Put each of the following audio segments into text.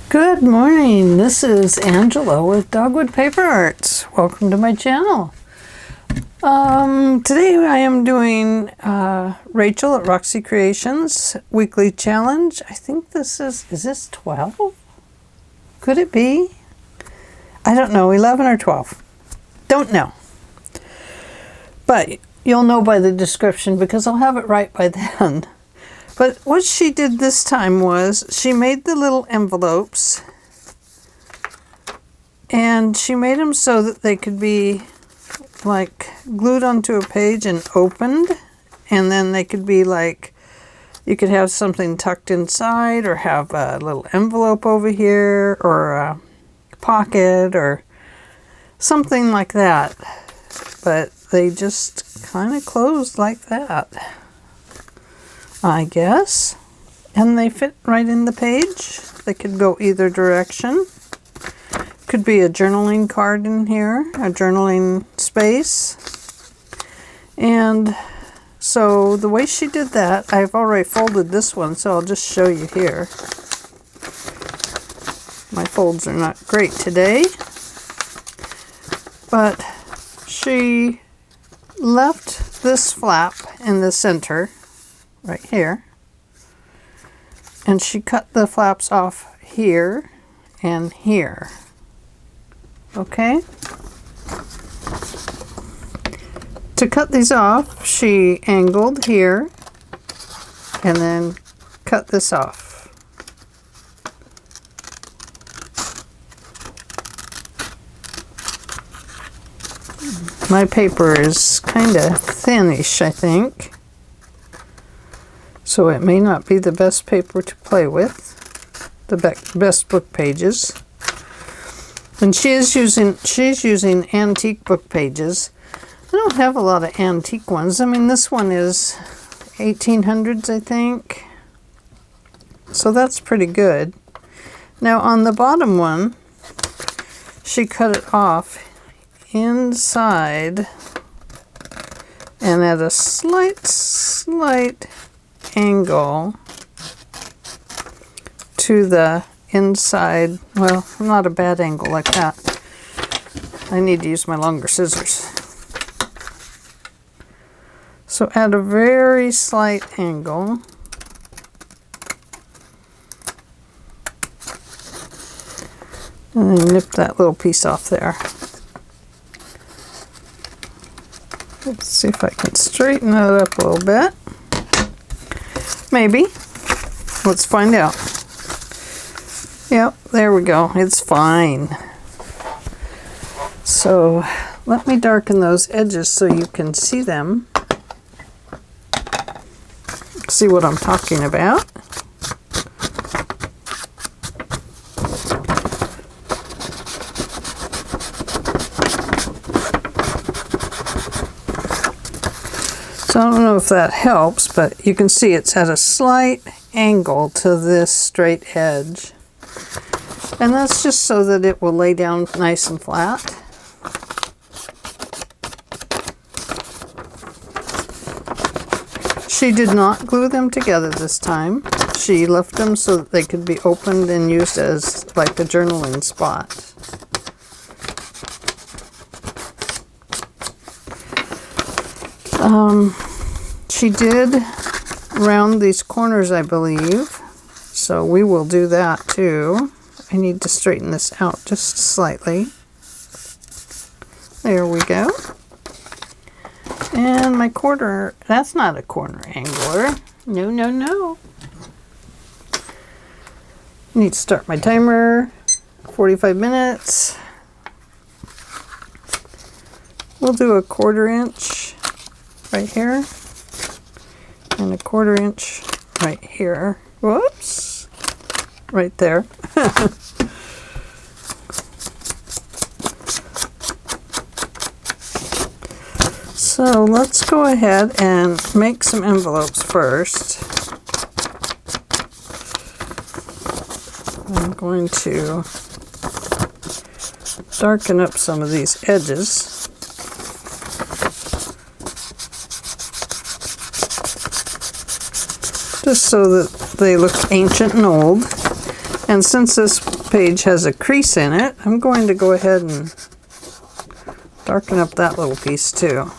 Good morning, this is Angela with Dogwood Paper Arts. Welcome to my channel. Today I am doing Rachel at Roxy Creations Weekly Challenge. I think this is this 12? Could it be? I don't know, 11 or 12. Don't know. But you'll know by the description because I'll have it right by then. But what she did this time was she made the little envelopes and she made them so that they could be like glued onto a page and opened, and then they could be like, you could have something tucked inside or have a little envelope over here or a pocket or something like that. But they just kind of closed like that, I guess, and they fit right in the page. They could go either direction. Could be a journaling card in here, a journaling space. And so the way she did that, I've already folded this one, so I'll just show you here. My folds are not great today, but she left this flap in the center right here, and she cut the flaps off here and here. Okay, to cut these off she angled here and then cut this off. My paper is kind of thinnish, I think, so it may not be the best paper to play with, the best book pages. And she's using antique book pages. I don't have a lot of antique ones. I mean, this one is 1800s, I think. So that's pretty good. Now on the bottom one, she cut it off inside and at a slight angle to the inside. Well, not a bad angle like that. I need to use my longer scissors. So at a very slight angle, and then nip that little piece off there. Let's see if I can straighten it up a little bit. Maybe. Let's find out. Yep, there we go. It's fine. So let me darken those edges so you can see them. See what I'm talking about. So I don't know if that helps, but you can see it's at a slight angle to this straight edge. And that's just so that it will lay down nice and flat. She did not glue them together this time. She left them so that they could be opened and used as like a journaling spot. She did round these corners, I believe. So we will do that too. I need to straighten this out just slightly. There we go. And my quarter, that's not a corner angler. No, no, no. Need to start my timer. 45 minutes. We'll do a 1/4 inch right here. And a 1/4 inch right here. Whoops. Right there. So let's go ahead and make some envelopes first. I'm going to darken up some of these edges. Just so that they look ancient and old. And since this page has a crease in it, I'm going to go ahead and darken up that little piece too.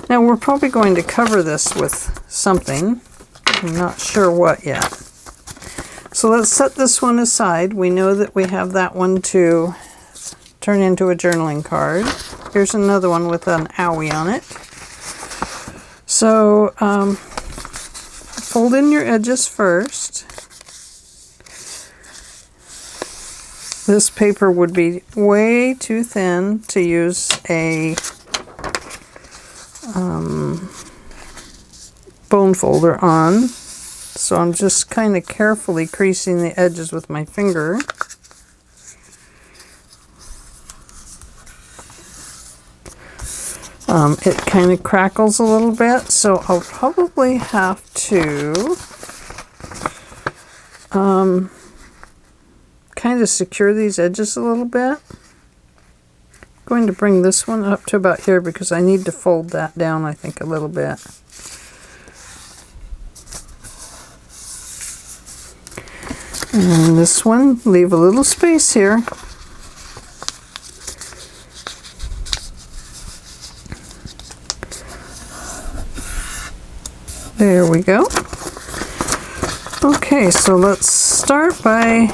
Now we're probably going to cover this with something. I'm not sure what yet. So let's set this one aside. We know that we have that one to turn into a journaling card. Here's another one with an owie on it. So fold in your edges first. This paper would be way too thin to use a bone folder on. So I'm just kind of carefully creasing the edges with my finger. It kind of crackles a little bit, so I'll probably have to kind of secure these edges a little bit. I'm going to bring this one up to about here because I need to fold that down, I think, a little bit. And this one, leave a little space here. There we go. Okay, so let's start by,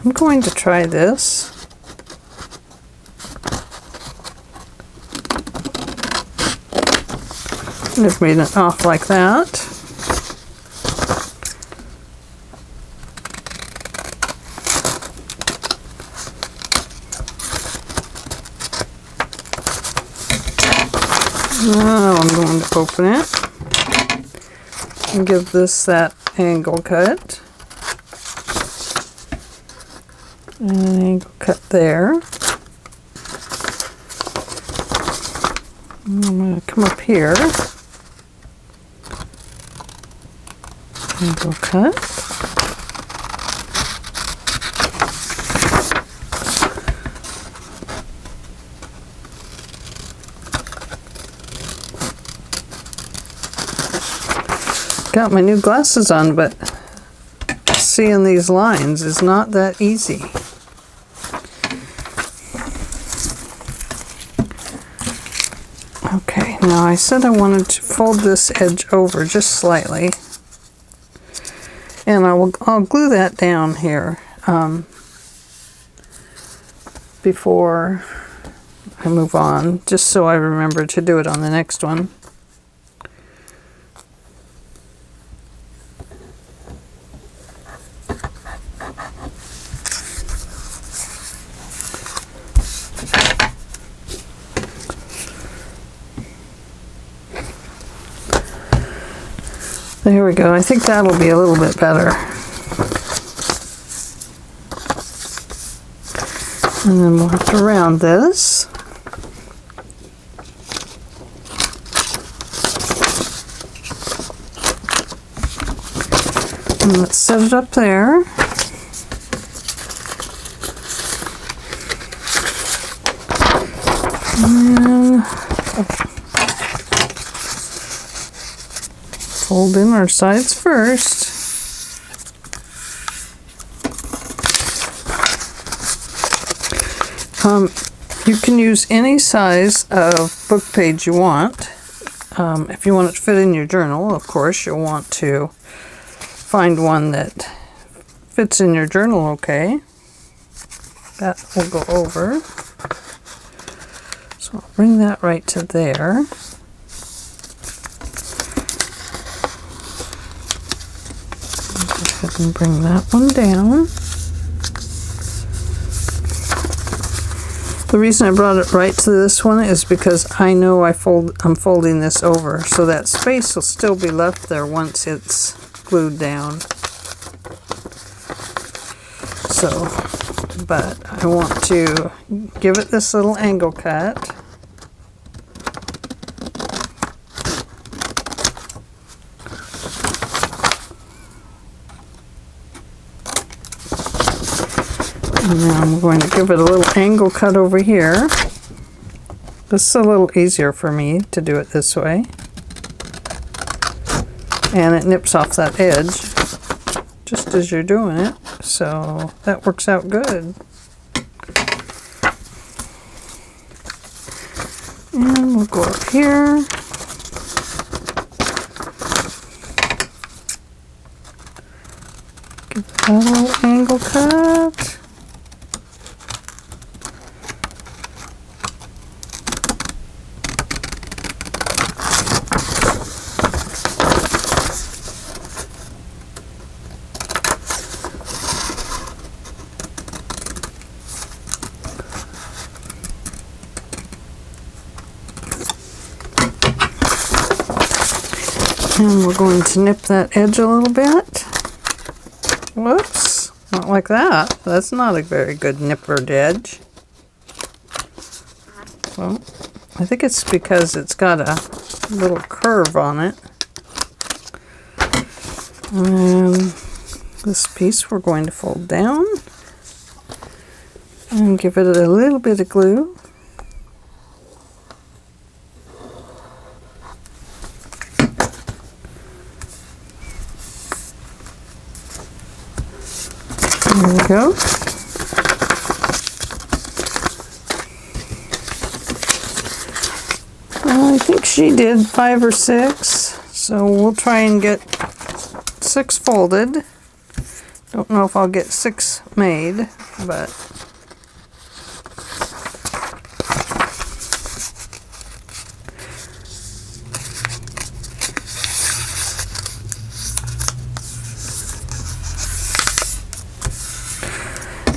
I'm going to try this. I've made it off like that. Now I'm going to open it and give this that angle cut. And an angle cut there. And I'm going to come up here. Angle cut. Got my new glasses on, but seeing these lines is not that easy. Okay, now I said I wanted to fold this edge over just slightly, and I'll glue that down here before I move on, just so I remember to do it on the next one. There we go. I think that'll be a little bit better. And then we'll have to round this. And let's set it up there. And fold in our sides first. You can use any size of book page you want. If you want it to fit in your journal, of course, you'll want to find one that fits in your journal okay. That will go over. So I'll bring that right to there. Go ahead and bring that one down. The reason I brought it right to this one is because I know I'm folding this over, so that space will still be left there once it's glued down. So, but I want to give it this little angle cut. And now I'm going to give it a little angle cut over here. This is a little easier for me to do it this way. And it nips off that edge. just as you're doing it, so that works out good. And we'll go up here. Give that a little angle cut. And we're going to nip that edge a little bit. Whoops, not like that. That's not a very good nippered edge. Well, I think it's because it's got a little curve on it. And this piece we're going to fold down and give it a little bit of glue. There we go. I think she did 5 or 6, so we'll try and get 6 folded. Don't know if I'll get 6 made, but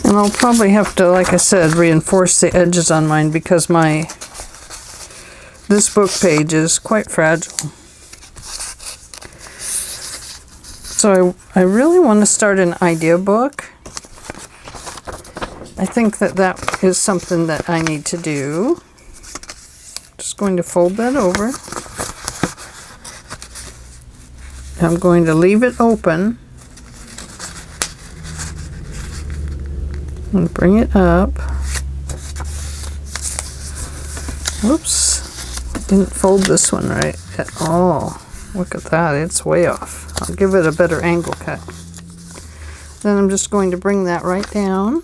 and I'll probably have to, like I said, reinforce the edges on mine because this book page is quite fragile. So I really want to start an idea book. I think that is something that I need to do. Just going to fold that over. I'm going to leave it open. And bring it up. Oops, didn't fold this one right at all. Look at that, it's way off. I'll give it a better angle cut. Then I'm just going to bring that right down.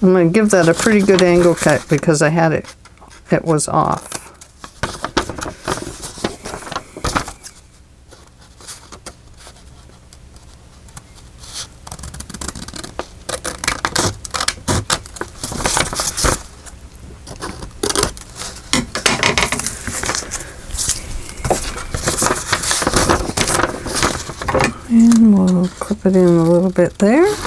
I'm going to give that a pretty good angle cut because I had it was off. And we'll clip it in a little bit there. And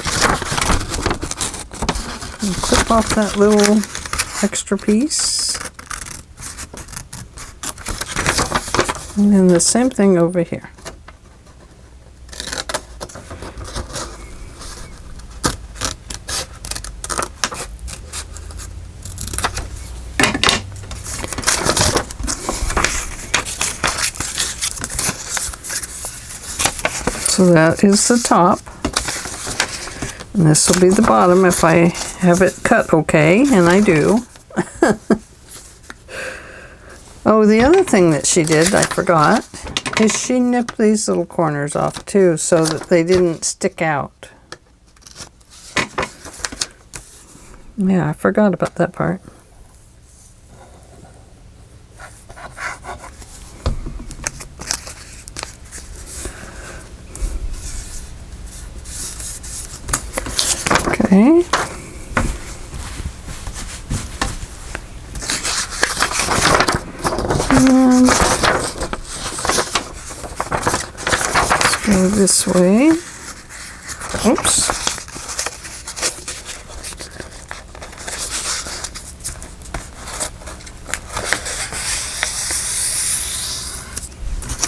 clip off that little extra piece. And then the same thing over here. So that is the top, and this will be the bottom if I have it cut okay, and I do. Oh, the other thing that she did, I forgot, is she nipped these little corners off too so that they didn't stick out. Yeah, I forgot about that part. Okay. And let's go this way. Oops.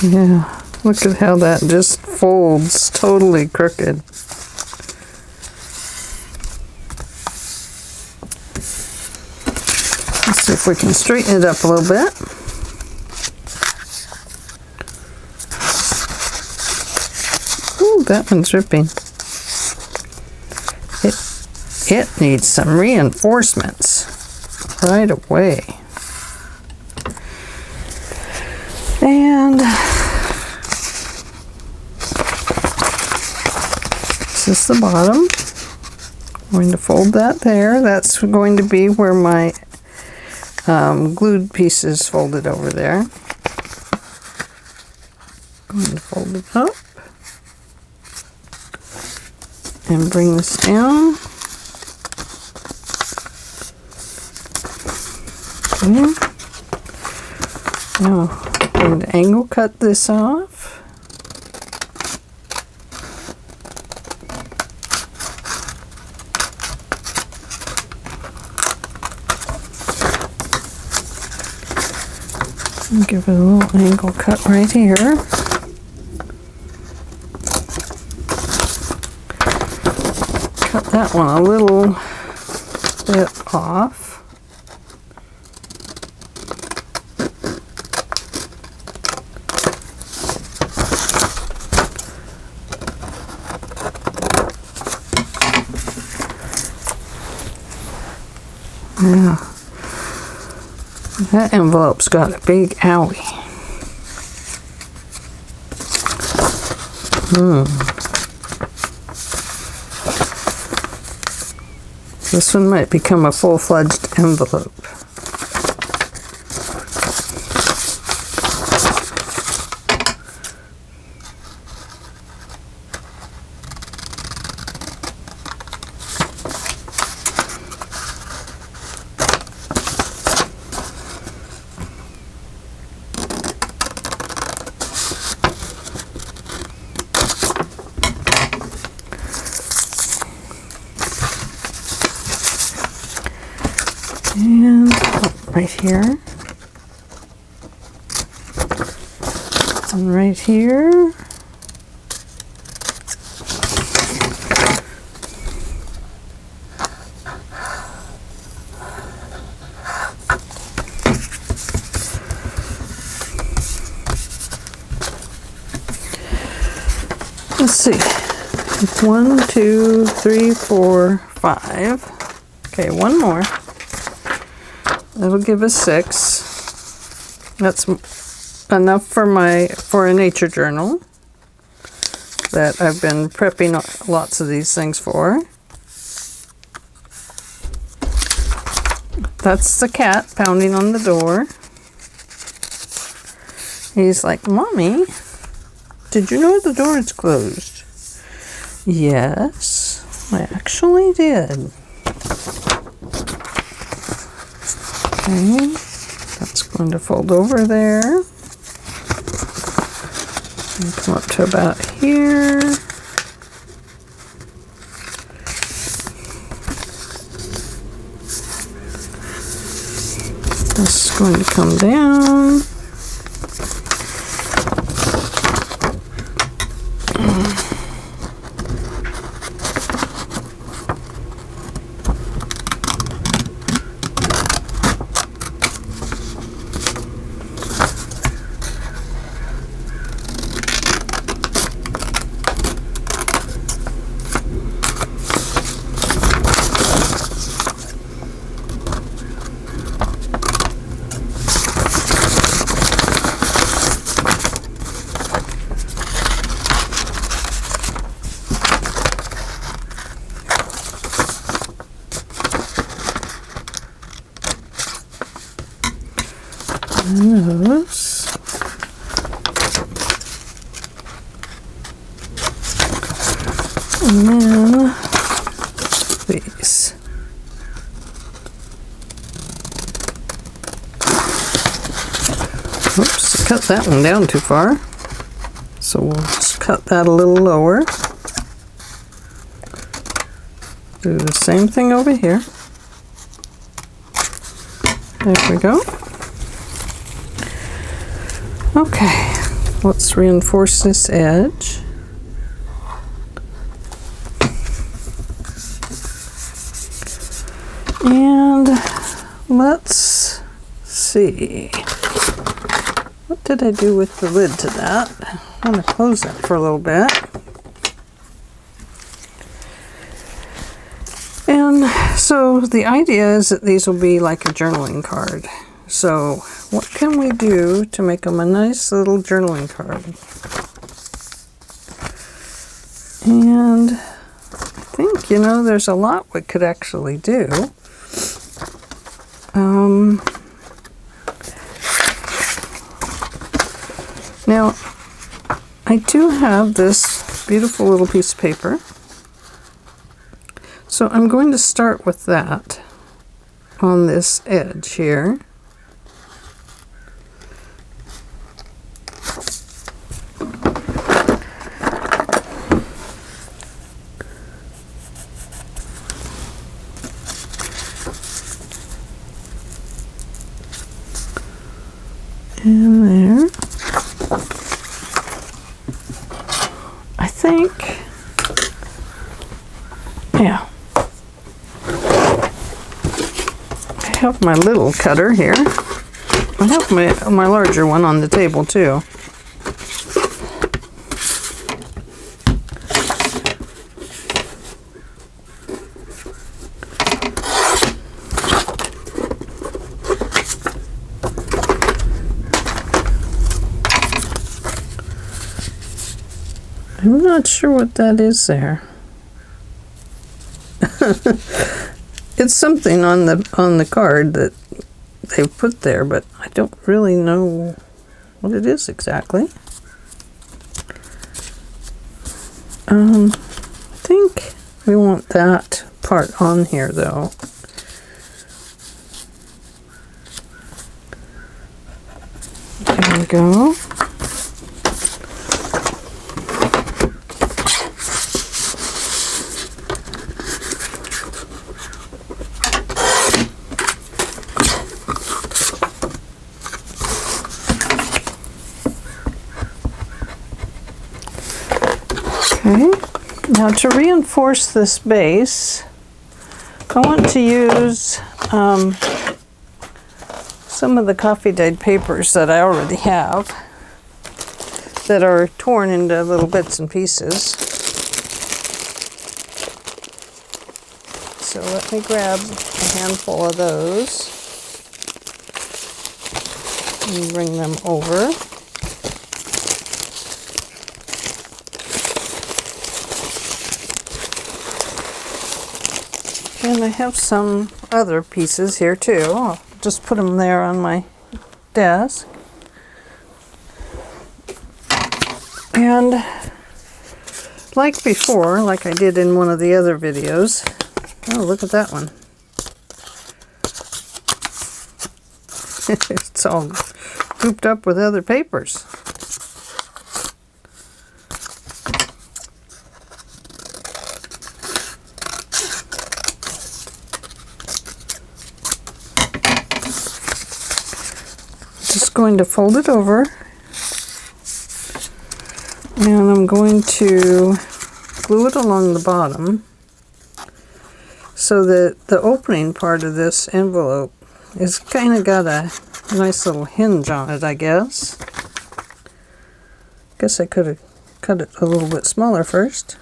Yeah, look at how that just folds totally crooked. Let's see if we can straighten it up a little bit. Ooh, that one's ripping. It needs some reinforcements right away. This is the bottom. I'm going to fold that there. That's going to be where my glued piece is folded over there. I'm going to fold it up and bring this down. Okay. Now I'm going to angle cut this off. And give it a little angle cut right here. Cut that one a little bit off. Yeah. That envelope's got a big owie. This one might become a full-fledged envelope. And right here, and right here, let's see, 1, 2, 3, 4, 5, okay, one more. That'll give us 6. That's enough for a nature journal that I've been prepping lots of these things for. That's the cat pounding on the door. He's like, "Mommy, did you know the door is closed?" Yes, I actually did. Okay, that's going to fold over there. And come up to about here. This is going to come down. Those. And then these. Oops, cut that one down too far. So we'll just cut that a little lower. Do the same thing over here. There we go. Okay, let's reinforce this edge. And let's see. What did I do with the lid to that? I'm going to close that for a little bit. And so the idea is that these will be like a journaling card. So what can we do to make them a nice little journaling card? And think, you know, there's a lot we could actually do. Now, I do have this beautiful little piece of paper. So I'm going to start with that on this edge here. And there. I think, yeah. I have my little cutter here. I have my larger one on the table too. I'm not sure what that is there. It's something on the card that they put there, but I don't really know what it is exactly. I think we want that part on here though. There we go. Okay, now to reinforce this base, I want to use some of the coffee dyed papers that I already have that are torn into little bits and pieces. So let me grab a handful of those and bring them over. And I have some other pieces here too. I'll just put them there on my desk. And like before, like I did in one of the other videos, oh, look at that one. It's all grouped up with other papers. Just going to fold it over, and I'm going to glue it along the bottom so that the opening part of this envelope is kind of got a nice little hinge on it, I guess. Guess I could have cut it a little bit smaller first.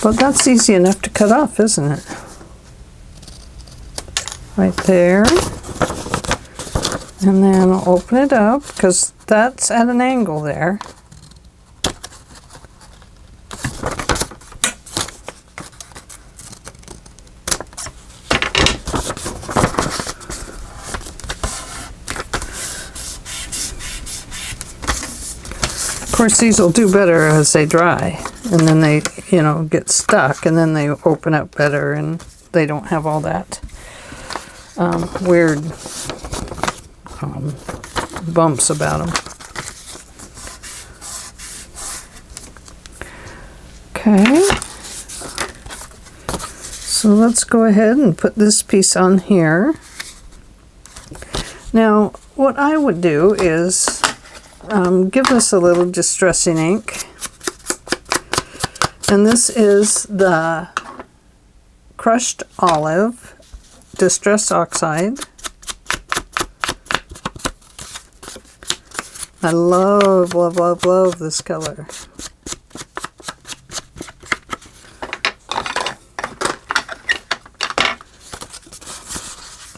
But that's easy enough to cut off, isn't it? Right there. And then I'll open it up because that's at an angle there. Of course, these will do better as they dry, and then they, you know, get stuck, and then they open up better, and they don't have all that weird bumps about them. Okay, so let's go ahead and put this piece on here. Now, what I would do is give this a little distressing ink. And this is the crushed olive distress oxide. I love, love, love, love this color.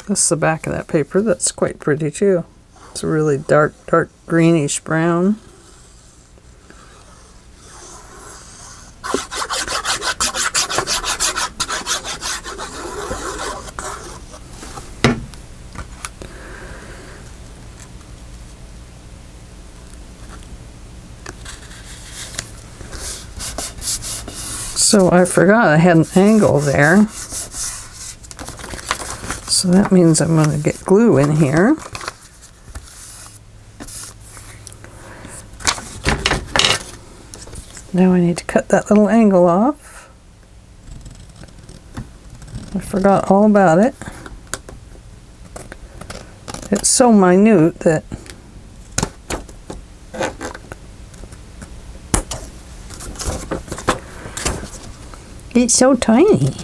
This is the back of that paper. That's quite pretty too. It's a really dark greenish brown. So I forgot I had an angle there. So that means I'm going to get glue in here. Now I need to cut that little angle off. I forgot all about it. It's so minute that it's so tiny.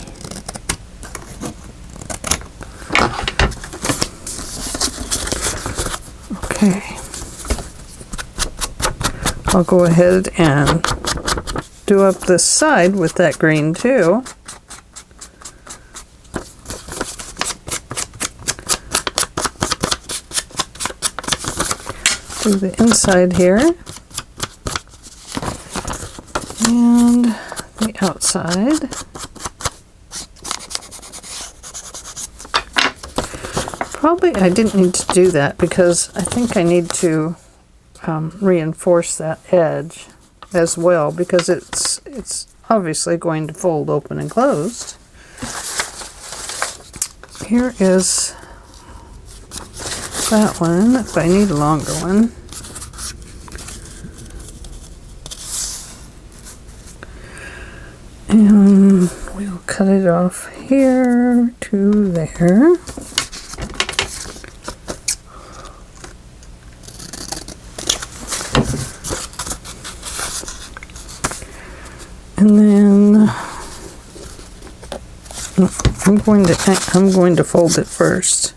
Okay. I'll go ahead and do up this side with that green too. Do the inside here. And the outside. Probably I didn't need to do that because I think I need to reinforce that edge as well because it's obviously going to fold open and closed. Here is that one, but I need a longer one. And we'll cut it off here to there. And then I'm going to fold it first.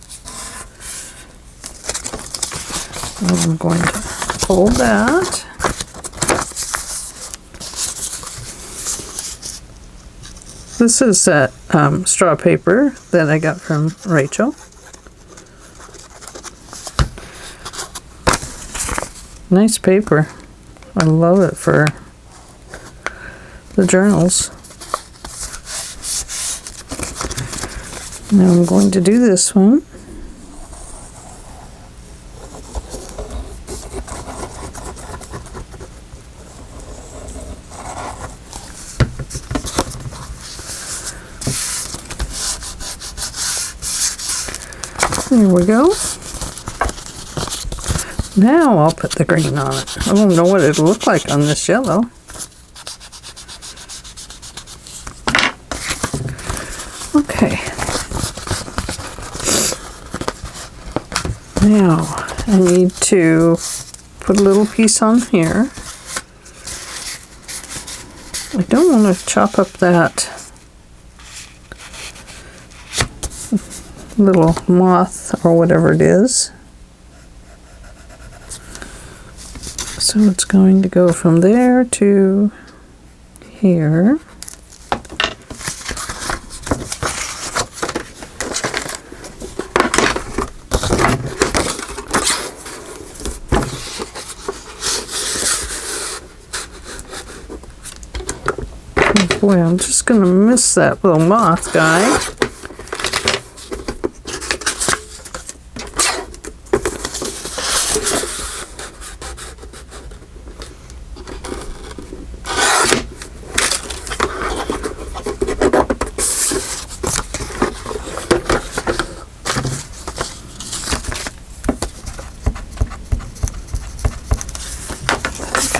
I'm going to fold that. This is that straw paper that I got from Rachel. Nice paper. I love it for the journals. Now I'm going to do this one. There we go. Now I'll put the green on it. I don't know what it'll look like on this yellow. Okay. Now I need to put a little piece on here. I don't want to chop up that little moth or whatever it is. So it's going to go from there to here. Boy, I'm just going to miss that little moth guy.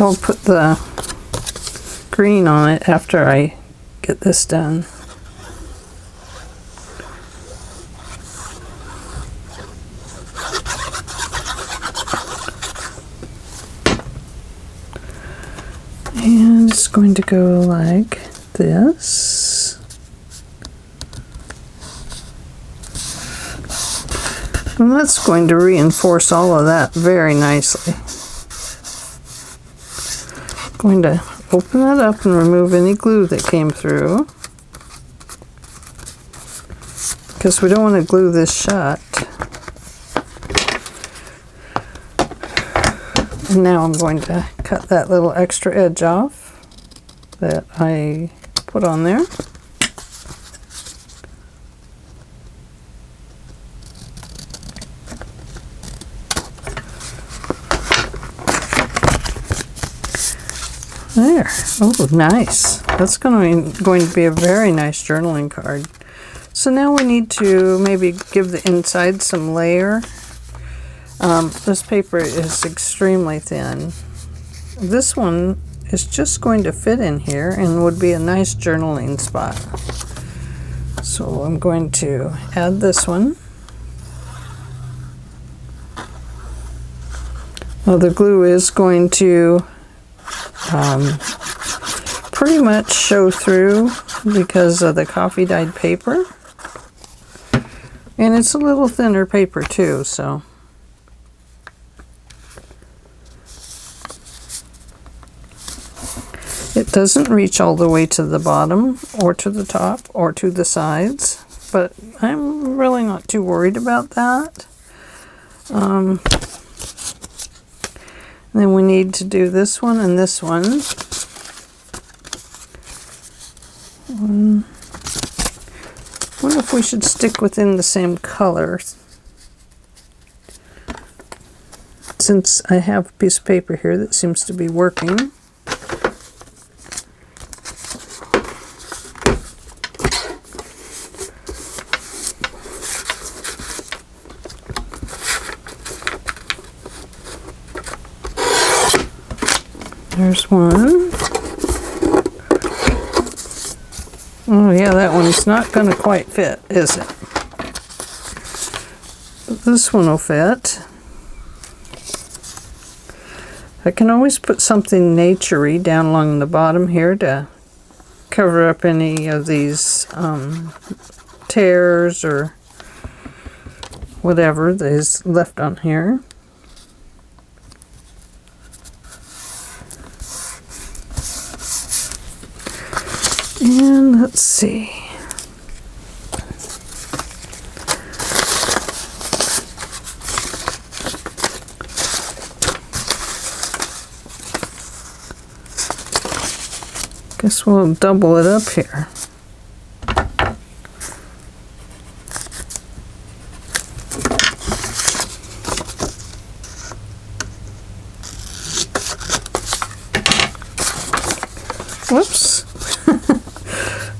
I'll put the green on it after I get this done. And it's going to go like this. And that's going to reinforce all of that very nicely. Going to open that up and remove any glue that came through. because we don't want to glue this shut. And now I'm going to cut that little extra edge off that I put on there. There. Oh, nice. That's going to be a very nice journaling card. So now we need to maybe give the inside some layer. This paper is extremely thin. This one is just going to fit in here and would be a nice journaling spot. So I'm going to add this one. Well, the glue is going to pretty much show through because of the coffee dyed paper. And it's a little thinner paper too, so. It doesn't reach all the way to the bottom or to the top or to the sides, but I'm really not too worried about that. Then we need to do this one and this one. I wonder if we should stick within the same color. Since I have a piece of paper here that seems to be working. There's one. Oh yeah, that one's not going to quite fit, is it? But this one will fit. I can always put something naturey down along the bottom here to cover up any of these tears or whatever that is left on here. And let's see. Guess we'll double it up here. Whoops.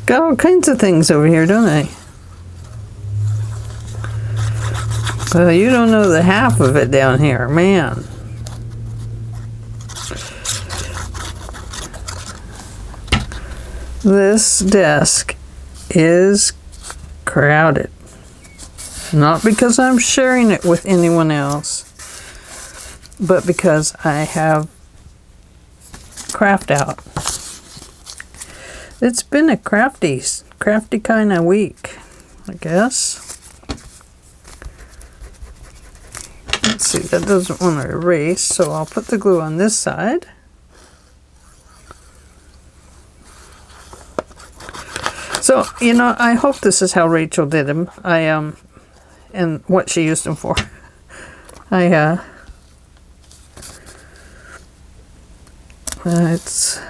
Got all kinds of things over here, don't I? Well, you don't know the half of it down here, man. This desk is crowded. Not because I'm sharing it with anyone else, but because I have craft out. It's been a crafty kind of week, I guess. Let's see, that doesn't want to erase, so I'll put the glue on this side. So, you know, I hope this is how Rachel did them. And what she used them for. It's...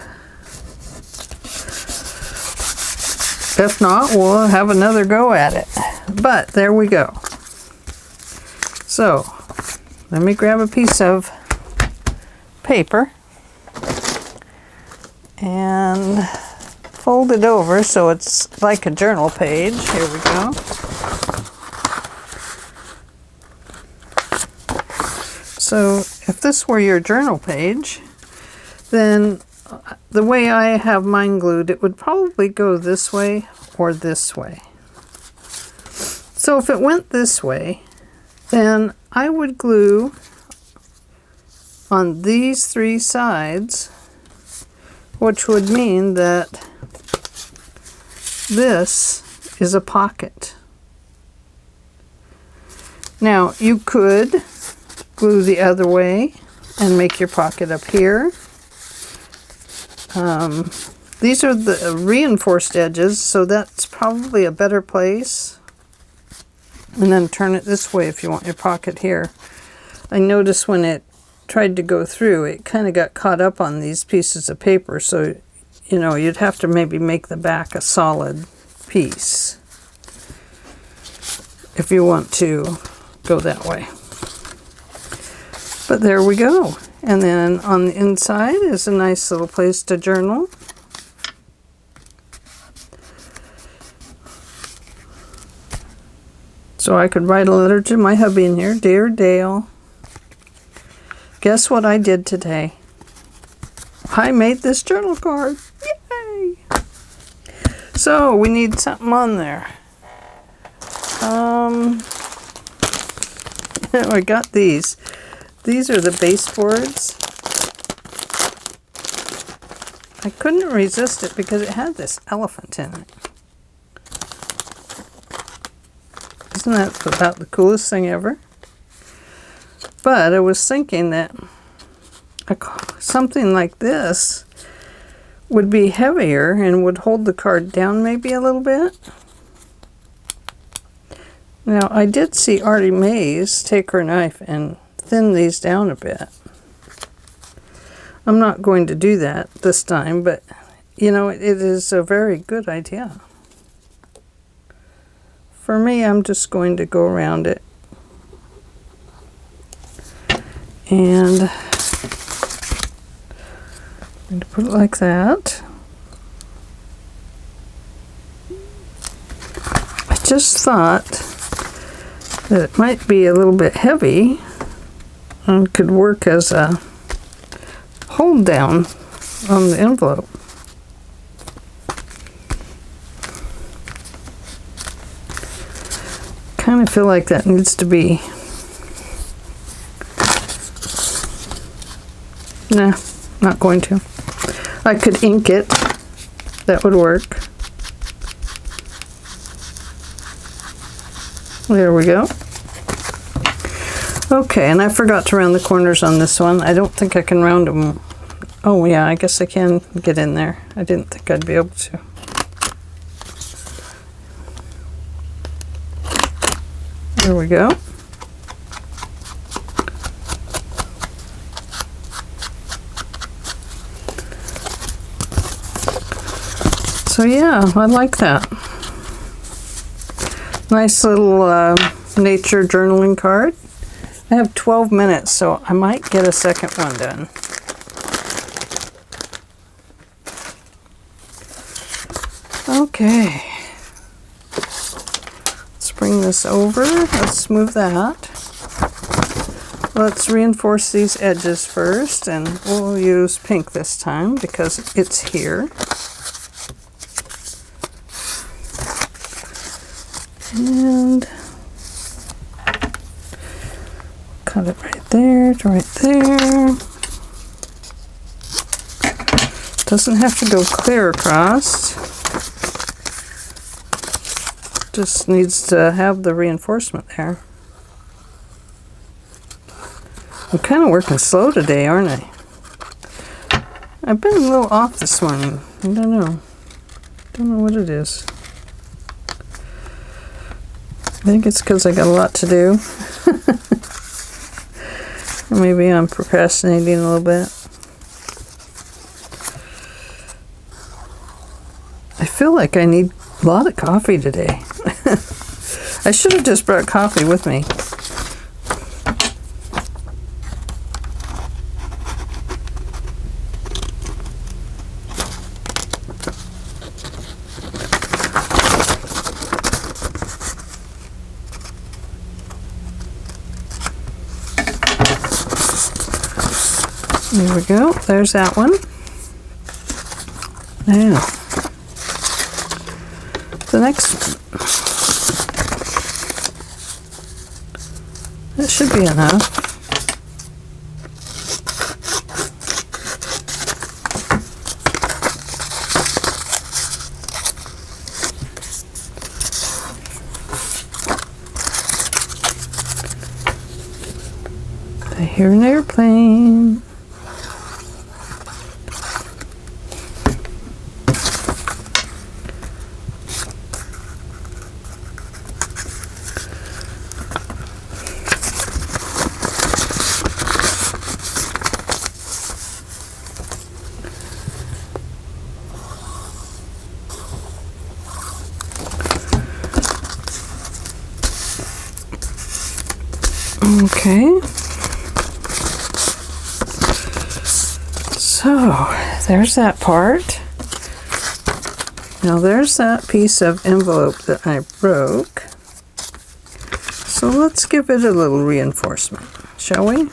If not, we'll have another go at it. But there we go. So, let me grab a piece of paper and fold it over so it's like a journal page. Here we go. So, if this were your journal page, then the way I have mine glued, it would probably go this way or this way. So if it went this way, then I would glue on these three sides, which would mean that this is a pocket. Now, you could glue the other way and make your pocket up here. These are the reinforced edges, so that's probably a better place. and then turn it this way if you want your pocket here. I noticed when it tried to go through, it kind of got caught up on these pieces of paper, so you know, you'd have to maybe make the back a solid piece if you want to go that way. But there we go. And then on the inside is a nice little place to journal. So I could write a letter to my hubby in here. Dear Dale, guess what I did today? I made this journal card. Yay! So we need something on there. I got these. These are the baseboards. I couldn't resist it because it had this elephant in it. Isn't that about the coolest thing ever? But I was thinking that something like this would be heavier and would hold the card down maybe a little bit. Now, I did see Artie Mays take her knife and thin these down a bit. I'm not going to do that this time, but you know, it is a very good idea. For me, I'm just going to go around it and I'm going to put it like that. I just thought that it might be a little bit heavy and could work as a hold down on the envelope. Kind of feel like that needs to be. Nah, not going to. I could ink it. That would work. There we go. Okay, and I forgot to round the corners on this one. I don't think I can round them. Oh yeah, I guess I can get in there. I didn't think I'd be able to. There we go. So yeah, I like that. Nice little nature journaling card. I have 12 minutes, so I might get a second one done. Okay. Let's bring this over. Let's move that. Let's reinforce these edges first, and we'll use pink this time because it's here. And cut it right there to right there. Doesn't have to go clear across. Just needs to have the reinforcement there. I'm kind of working slow today, aren't I? I've been a little off this morning. I don't know. Don't know what it is. I think it's because I got a lot to do. Or maybe I'm procrastinating a little bit. I feel like I need a lot of coffee today. I should have just brought coffee with me. There we go. There's that one. Now, the next one. That should be enough. I hear an airplane. So there's that part. Now there's that piece of envelope that I broke. So let's give it a little reinforcement, shall we?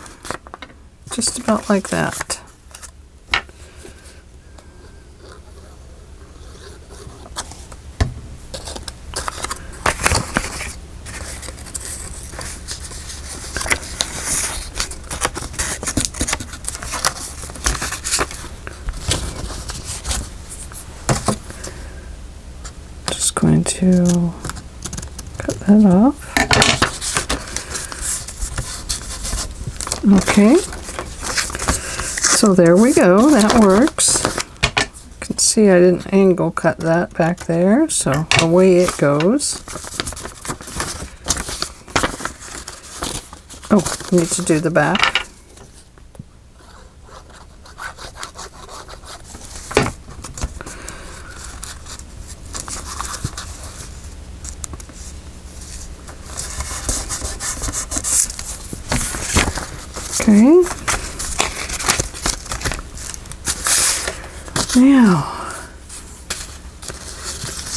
Just about like that. Just going to cut that off. Okay, so there we go, that works. You can see I didn't angle cut that back there, so away it goes. Oh, need to do the back. Okay. Now,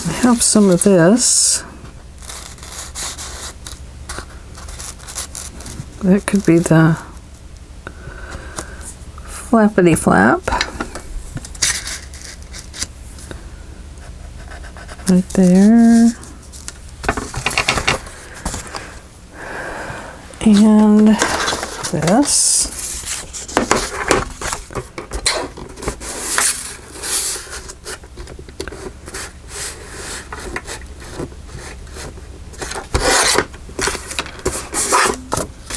I have some of this. That could be the flappity flap. Right there. And this.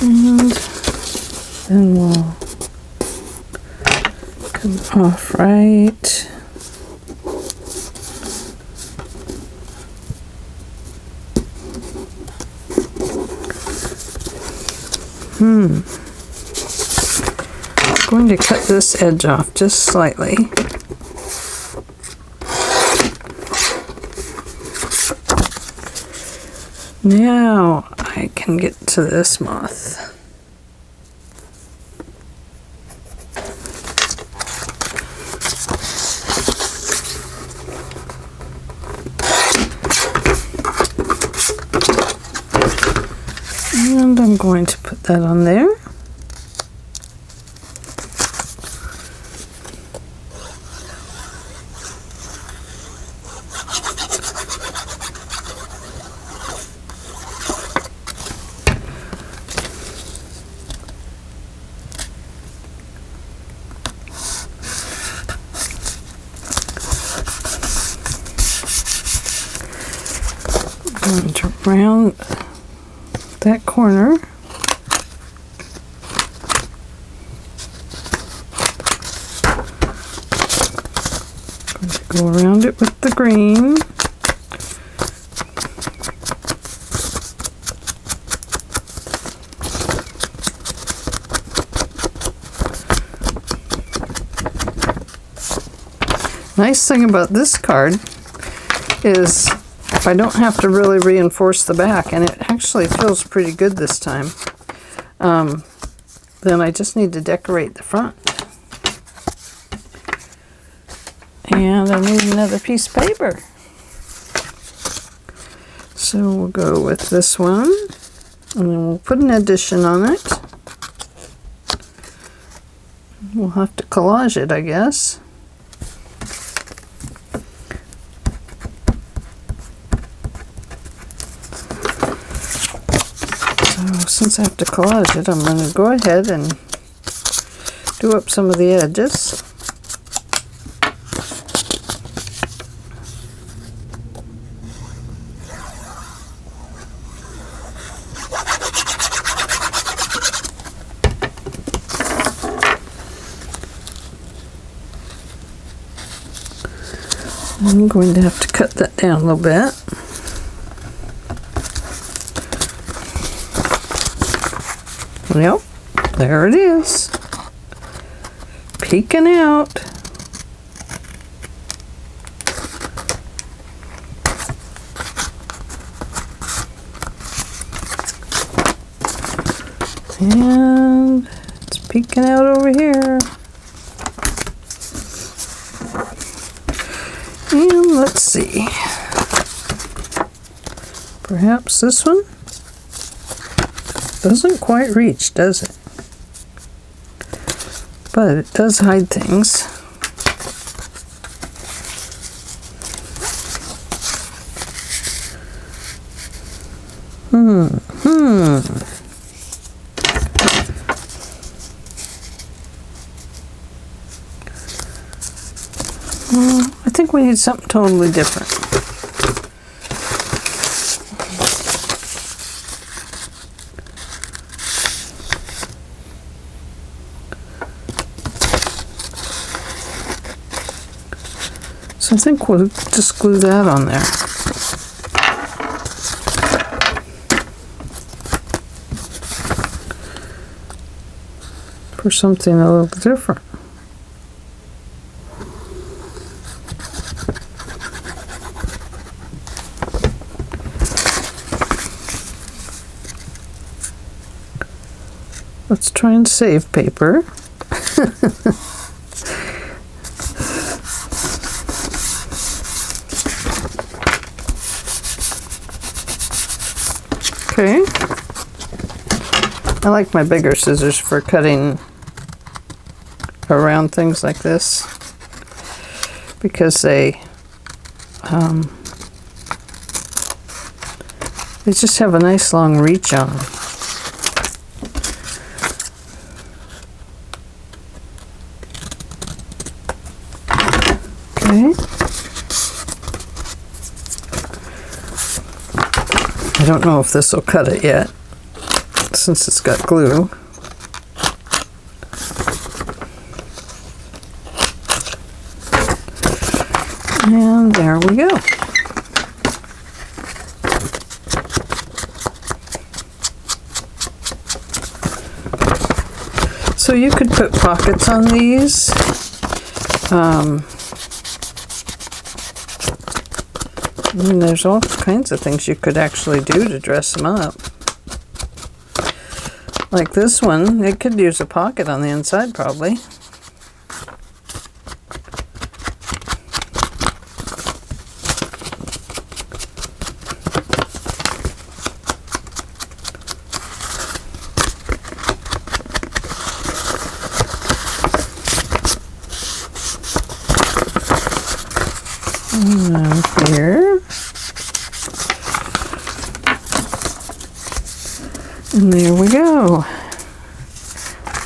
And then we'll come off right. I'm going to cut this edge off just slightly. Now I can get to this moth. And I'm going to put that on there. Going to round that corner. Going to go around it with the green. Nice thing about this card is I don't have to really reinforce the back, and it actually feels pretty good this time. Then I just need to decorate the front. And I need another piece of paper. So we'll go with this one, and then we'll put an addition on it. We'll have to collage it, I guess. Since I have to collage it, I'm going to go ahead and do up some of the edges. I'm going to have to cut that down a little bit. Yep, there it is, peeking out. And it's peeking out over here. see. Perhaps this one? Doesn't quite reach, does it? But it does hide things. I think we need something totally different. So I think we'll just glue that on there. For something a little different. Let's try and save paper. Okay. I like my bigger scissors for cutting around things like this because they just have a nice long reach on them. Okay. I don't know if this will cut it yet since it's got glue. And there we go. So you could put pockets on these. I mean, there's all kinds of things you could actually do to dress them up. Like this one, it could use a pocket on the inside probably. Here. And there we go.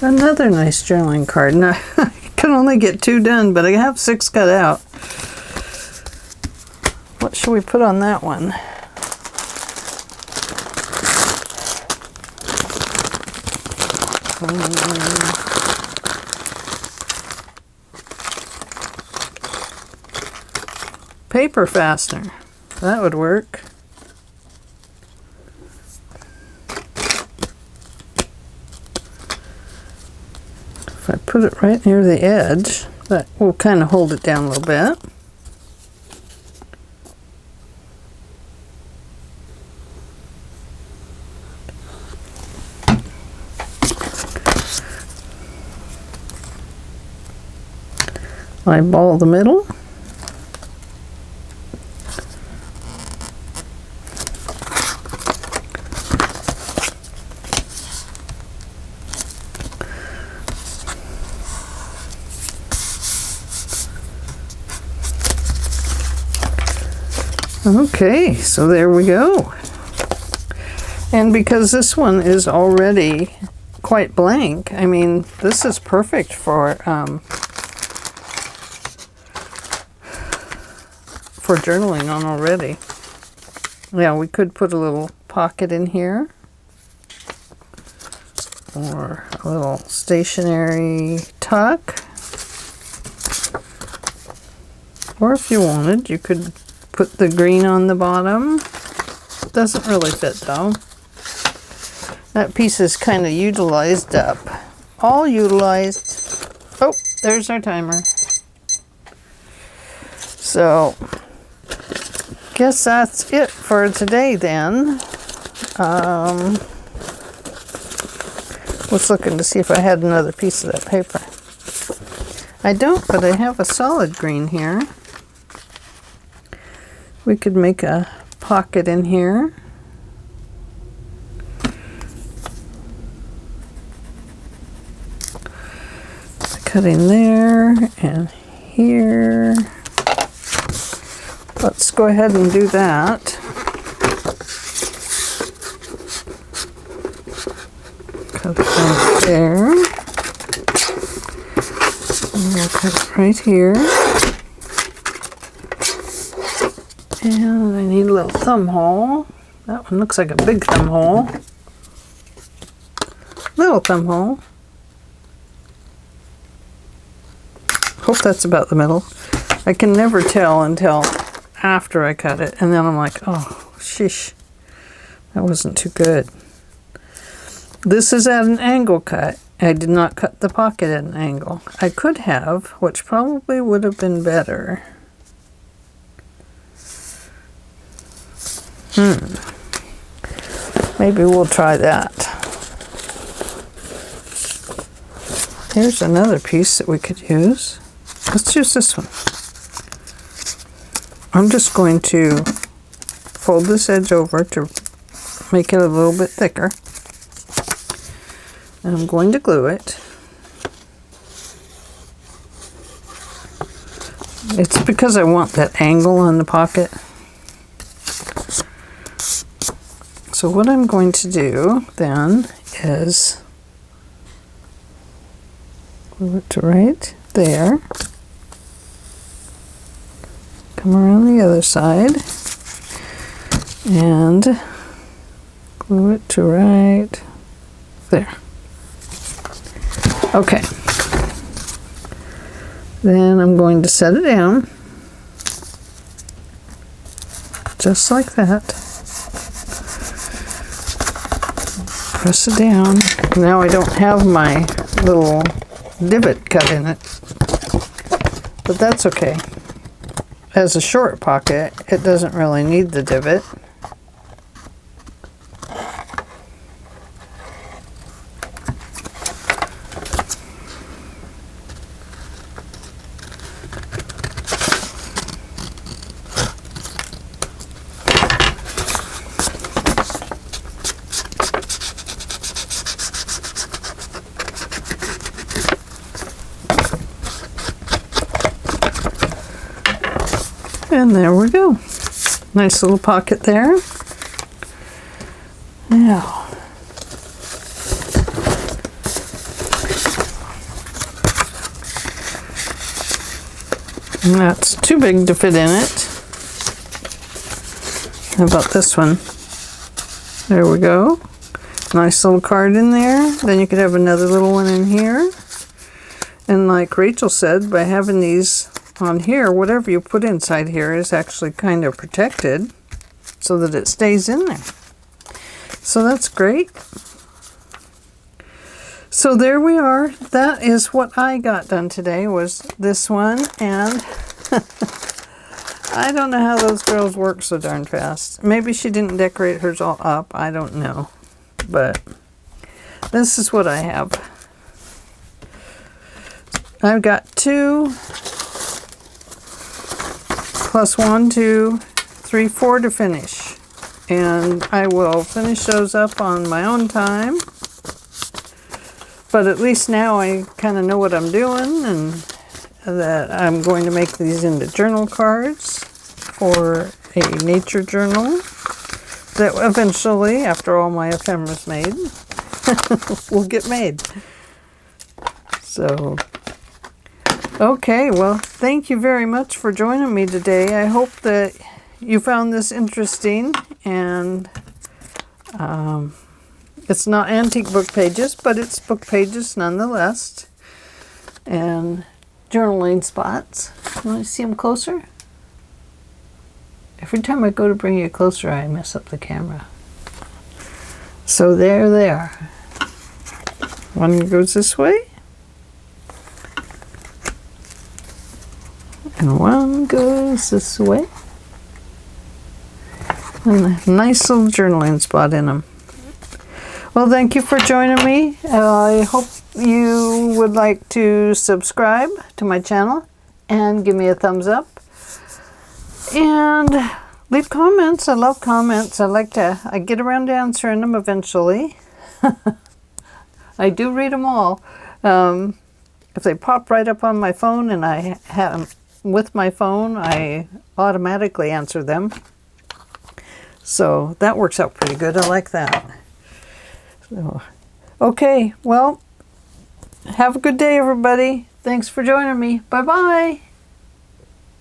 Another nice journaling card. Now, I can only get 2 done, but I have 6 cut out. What should we put on that one? Paper fastener. That would work. If I put it right near the edge, that will kind of hold it down a little bit. Eyeball the middle. Okay, so there we go. And because this one is already quite blank, I mean, this is perfect for journaling on already. Yeah, we could put a little pocket in here, or a little stationary tuck. Or if you wanted, you could put the green on the bottom. Doesn't really fit though. That piece is kind of utilized up. All utilized. Oh, there's our timer. So, guess that's it for today then. Was looking to see if I had another piece of that paper. I don't, but I have a solid green here. we could make a pocket in here. Cutting there and here. Let's go ahead and do that. Cut it right there. And we'll cut it right here. And I need a little thumb hole. That one looks like a big thumb hole. Little thumb hole. Hope that's about the middle. I can never tell until after I cut it, and then I'm like, oh, sheesh, that wasn't too good. This is at an angle cut. I did not cut the pocket at an angle. I could have, which probably would have been better. Maybe we'll try that. Here's another piece that we could use. Let's use this one. I'm just going to fold this edge over to make it a little bit thicker. And I'm going to glue it. It's because I want that angle on the pocket. So what I'm going to do then is glue it to right there. Come around the other side and glue it to right there. Okay. Then I'm going to set it down just like that. Press it down. Now I don't have my little divot cut in it, but that's okay. As a short pocket, it doesn't really need the divot. And there we go. Nice little pocket there. Now, that's too big to fit in it. How about this one? There we go. Nice little card in there. Then you could have another little one in here. And like Rachel said, by having these on here, whatever you put inside here is actually kind of protected so that it stays in there. So that's great. So there we are. That is what I got done today, was this one. And I don't know how those girls work so darn fast. Maybe she didn't decorate hers all up. I don't know. But this is what I have. I've got 2 plus 1, 2, 3, 4 to finish. And I will finish those up on my own time. But at least now I kind of know what I'm doing, and that I'm going to make these into journal cards for a nature journal that eventually, after all my ephemera's made, will get made. So, okay, well, thank you very much for joining me today. I hope that you found this interesting, and it's not antique book pages, but it's book pages nonetheless, and journaling spots. You want to see them closer? Every time I go to bring you closer, I mess up the camera. So there they are. One goes this way, and one goes this way. And a nice little journaling spot in them. Well, thank you for joining me. I hope you would like to subscribe to my channel and give me a thumbs up. And Leave comments. I love comments. I get around to answering them eventually. I do read them all. If they pop right up on my phone and I have them with my phone, I automatically answer them. So that works out pretty good. I like that. So, okay, well, have a good day, everybody. Thanks for joining me. Bye-bye.